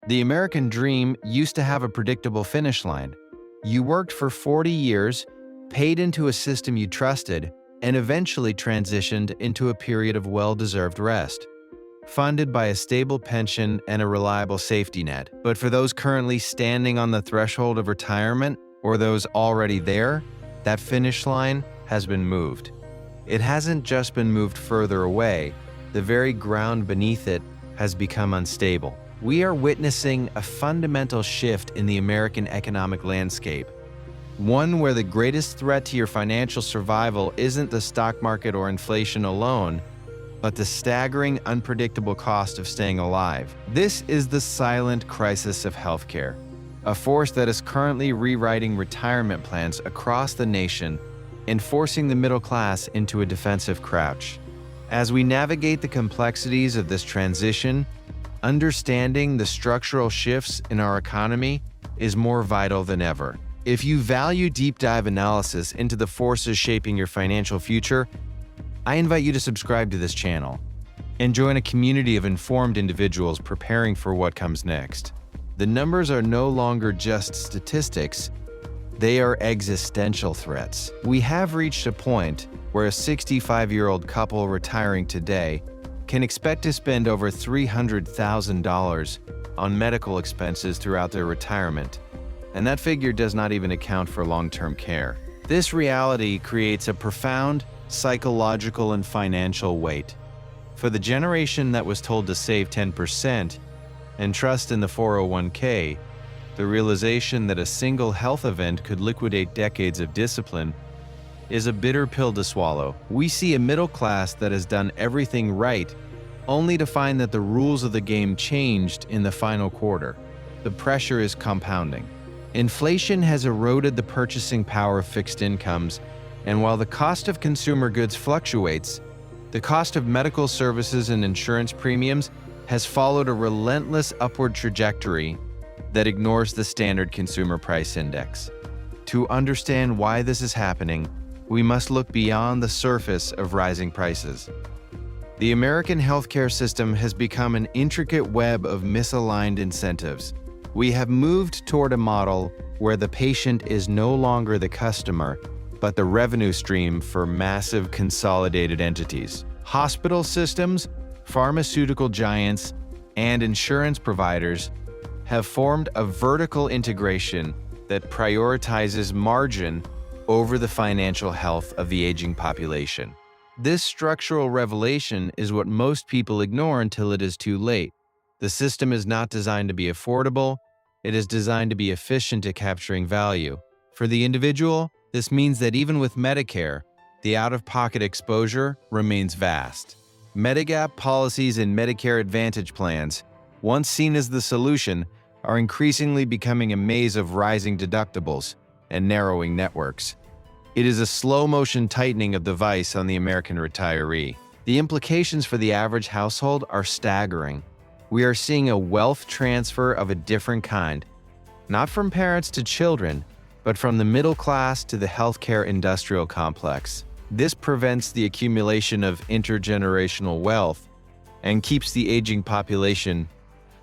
The American dream used to have a predictable finish line. You worked for 40 years, paid into a system you trusted, and eventually transitioned into a period of well-deserved rest, funded by a stable pension and a reliable safety net. But for those currently standing on the threshold of retirement, or those already there, that finish line has been moved. It hasn't just been moved further away, the very ground beneath it has become unstable. We are witnessing a fundamental shift in the American economic landscape, one where the greatest threat to your financial survival isn't the stock market or inflation alone, but the staggering, unpredictable cost of staying alive. This is the silent crisis of healthcare, a force that is currently rewriting retirement plans across the nation and forcing the middle class into a defensive crouch. As we navigate the complexities of this transition, understanding the structural shifts in our economy is more vital than ever. If you value deep dive analysis into the forces shaping your financial future, I invite you to subscribe to this channel and join a community of informed individuals preparing for what comes next. The numbers are no longer just statistics, they are existential threats. We have reached a point where a 65-year-old couple retiring today can expect to spend over $300,000 on medical expenses throughout their retirement, and that figure does not even account for long-term care. This reality creates a profound psychological and financial weight. For the generation that was told to save 10% and trust in the 401k, the realization that a single health event could liquidate decades of discipline is a bitter pill to swallow. We see a middle class that has done everything right, only to find that the rules of the game changed in the final quarter. The pressure is compounding. Inflation has eroded the purchasing power of fixed incomes, and while the cost of consumer goods fluctuates, the cost of medical services and insurance premiums has followed a relentless upward trajectory that ignores the standard consumer price index. To understand why this is happening, we must look beyond the surface of rising prices. The American healthcare system has become an intricate web of misaligned incentives. We have moved toward a model where the patient is no longer the customer, but the revenue stream for massive consolidated entities. Hospital systems, pharmaceutical giants, and insurance providers have formed a vertical integration that prioritizes margin over the financial health of the aging population. This structural revelation is what most people ignore until it is too late. The system is not designed to be affordable, it is designed to be efficient at capturing value. For the individual, this means that even with Medicare, the out-of-pocket exposure remains vast. Medigap policies and Medicare Advantage plans, once seen as the solution, are increasingly becoming a maze of rising deductibles and narrowing networks. It is a slow-motion tightening of the vice on the American retiree. The implications for the average household are staggering. We are seeing a wealth transfer of a different kind, not from parents to children, but from the middle class to the healthcare industrial complex. This prevents the accumulation of intergenerational wealth and keeps the aging population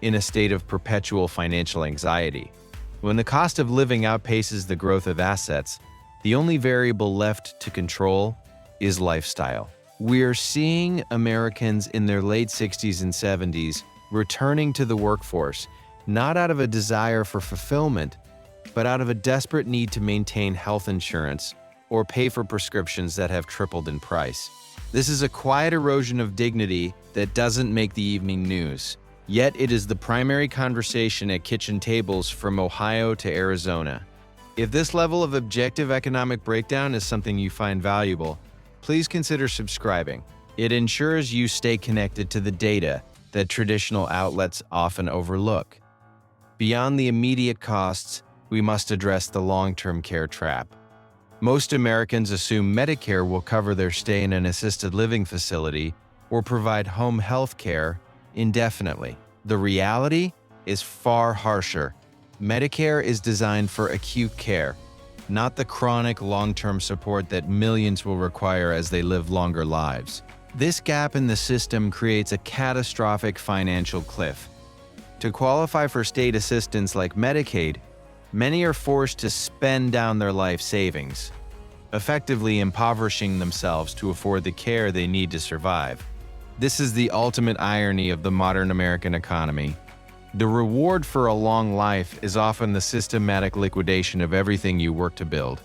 in a state of perpetual financial anxiety. When the cost of living outpaces the growth of assets, the only variable left to control is lifestyle. We are seeing Americans in their late 60s and 70s returning to the workforce, not out of a desire for fulfillment, but out of a desperate need to maintain health insurance or pay for prescriptions that have tripled in price. This is a quiet erosion of dignity that doesn't make the evening news. Yet it is the primary conversation at kitchen tables from Ohio to Arizona. If this level of objective economic breakdown is something you find valuable, please consider subscribing. It ensures you stay connected to the data that traditional outlets often overlook. Beyond the immediate costs, we must address the long-term care trap. Most Americans assume Medicare will cover their stay in an assisted living facility or provide home health care indefinitely. The reality is far harsher. Medicare is designed for acute care, not the chronic long-term support that millions will require as they live longer lives. This gap in the system creates a catastrophic financial cliff. To qualify for state assistance like Medicaid, many are forced to spend down their life savings, effectively impoverishing themselves to afford the care they need to survive. This is the ultimate irony of the modern American economy. The reward for a long life is often the systematic liquidation of everything you work to build.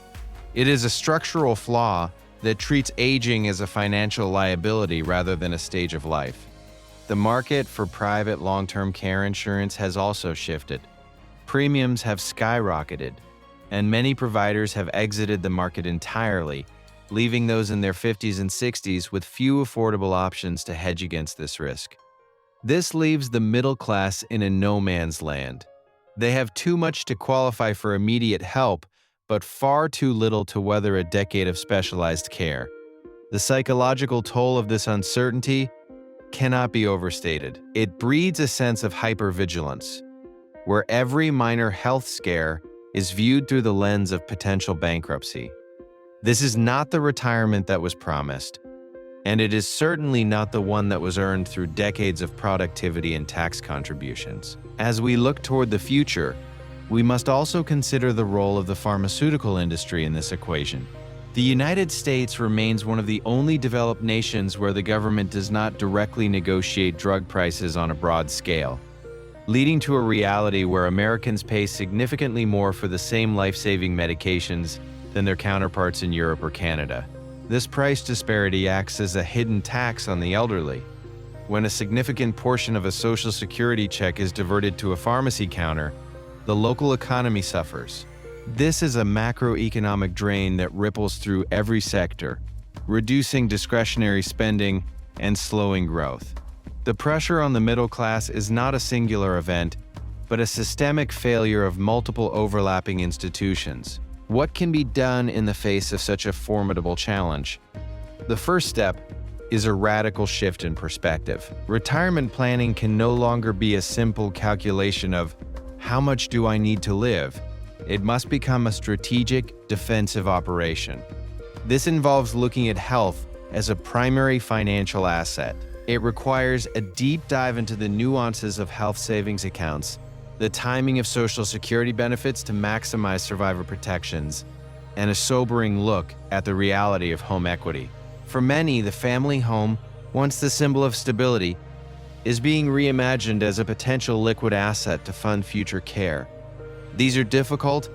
It is a structural flaw that treats aging as a financial liability rather than a stage of life. The market for private long-term care insurance has also shifted. Premiums have skyrocketed, and many providers have exited the market entirely, leaving those in their 50s and 60s with few affordable options to hedge against this risk. This leaves the middle class in a no-man's land. They have too much to qualify for immediate help, but far too little to weather a decade of specialized care. The psychological toll of this uncertainty cannot be overstated. It breeds a sense of hypervigilance, where every minor health scare is viewed through the lens of potential bankruptcy. This is not the retirement that was promised, and it is certainly not the one that was earned through decades of productivity and tax contributions. As we look toward the future, we must also consider the role of the pharmaceutical industry in this equation. The United States remains one of the only developed nations where the government does not directly negotiate drug prices on a broad scale, leading to a reality where Americans pay significantly more for the same life-saving medications than their counterparts in Europe or Canada. This price disparity acts as a hidden tax on the elderly. When a significant portion of a Social Security check is diverted to a pharmacy counter, the local economy suffers. This is a macroeconomic drain that ripples through every sector, reducing discretionary spending and slowing growth. The pressure on the middle class is not a singular event, but a systemic failure of multiple overlapping institutions. What can be done in the face of such a formidable challenge? The first step is a radical shift in perspective. Retirement planning can no longer be a simple calculation of how much do I need to live? It must become a strategic, defensive operation. This involves looking at health as a primary financial asset. It requires a deep dive into the nuances of health savings accounts, the timing of Social Security benefits to maximize survivor protections, and a sobering look at the reality of home equity. For many, the family home, once the symbol of stability, is being reimagined as a potential liquid asset to fund future care. These are difficult,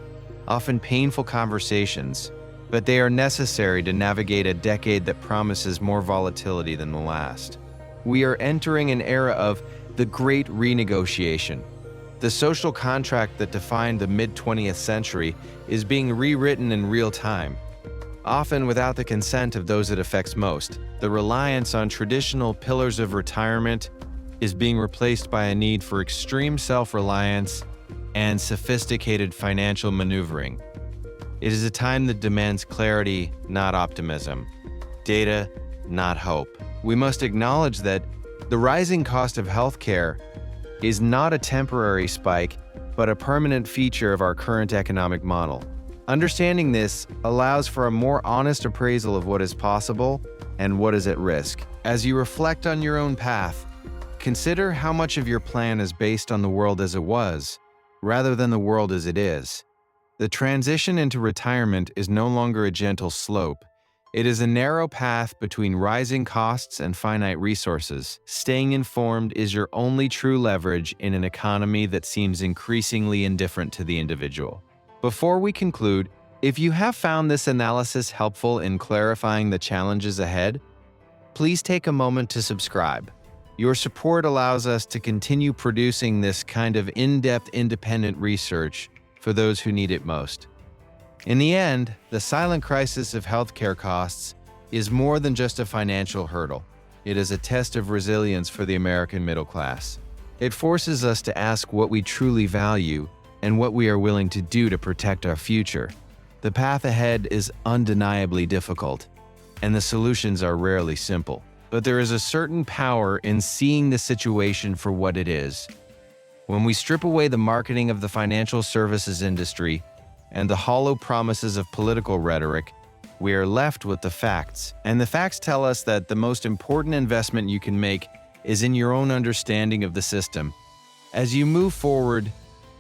often painful conversations, but they are necessary to navigate a decade that promises more volatility than the last. We are entering an era of the Great Renegotiation. The social contract that defined the mid-20th century is being rewritten in real time, often without the consent of those it affects most. The reliance on traditional pillars of retirement is being replaced by a need for extreme self-reliance and sophisticated financial maneuvering. It is a time that demands clarity, not optimism, data, not hope. We must acknowledge that the rising cost of healthcare is not a temporary spike, but a permanent feature of our current economic model. Understanding this allows for a more honest appraisal of what is possible and what is at risk. As you reflect on your own path, consider how much of your plan is based on the world as it was, rather than the world as it is. The transition into retirement is no longer a gentle slope. It is a narrow path between rising costs and finite resources. Staying informed is your only true leverage in an economy that seems increasingly indifferent to the individual. Before we conclude, if you have found this analysis helpful in clarifying the challenges ahead, please take a moment to subscribe. Your support allows us to continue producing this kind of in-depth independent research for those who need it most. In the end, the silent crisis of healthcare costs is more than just a financial hurdle. It is a test of resilience for the American middle class. It forces us to ask what we truly value and what we are willing to do to protect our future. The path ahead is undeniably difficult, and the solutions are rarely simple. But there is a certain power in seeing the situation for what it is. When we strip away the marketing of the financial services industry and the hollow promises of political rhetoric, we are left with the facts. And the facts tell us that the most important investment you can make is in your own understanding of the system As you move forward,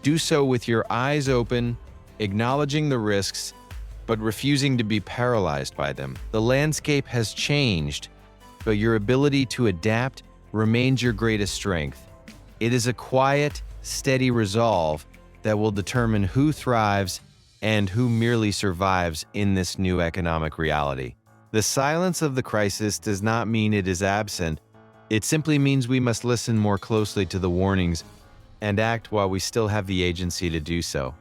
do so with your eyes open, acknowledging the risks, but refusing to be paralyzed by them. The landscape has changed, but your ability to adapt remains your greatest strength. It is a quiet, steady resolve that will determine who thrives and who merely survives in this new economic reality. The silence of the crisis does not mean it is absent. It simply means we must listen more closely to the warnings and act while we still have the agency to do so.